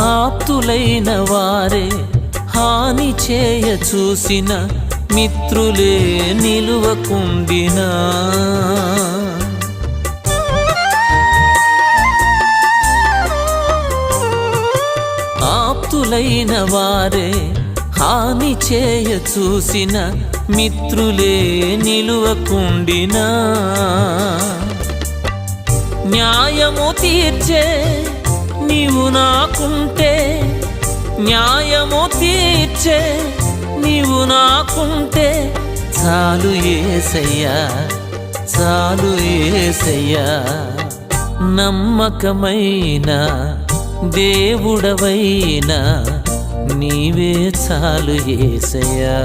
ఆప్తులైన వారే హాని చేయ చూసిన మిత్రులే నిలువకుండినా ఆప్తులైన వారే హాని చేయ చూసిన మిత్రులే నిలువకుండినా న్యాయము తీర్చే నీవు నాకుంటే న్యాయము తీర్చే నీవు నాకుంటే చాలు యేసయ్యా చాలు యేసయ్యా నమ్మకమైన దేవుడవైనా నీవే చాలు యేసయ్యా।